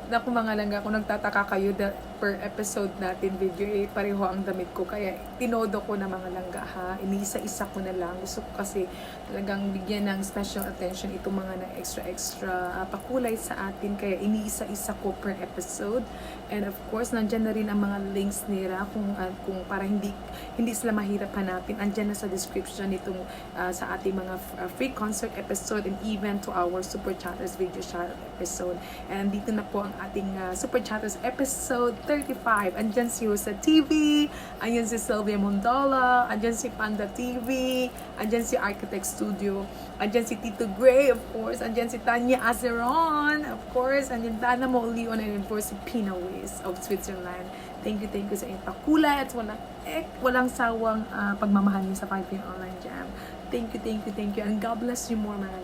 naku mga langga, kung nagtataka kayo per episode natin video, pareho ang damit ko. Kaya tinodo ko na mga langga ha. Iniisa-isa ko na lang. Gusto ko kasi talagang bigyan ng special attention itong mga na extra pakulay sa atin. Kaya iniisa-isa ko per episode. And of course, nandyan na rin ang mga links nila kung para hindi sila mahirap hanapin. Andyan na sa description itong sa ating mga free concert episode and even to our Super Chatters video shout episode. And dito na po ang ating Super Chatters episode 35. Andyan si Rosa TV, andyan si Sylvia Mondola, andyan si Panda TV, andyan si Architect Studio, andyan si Tito Gray, of course, andyan si Tanya Azeron, of course, andyan Dana Maulion, and of course si Pina Weiss of Switzerland. Thank you sa inyong pakulay at walang sawang pagmamahal niyo sa 5 Online Jam. Thank you, and God bless you more, mga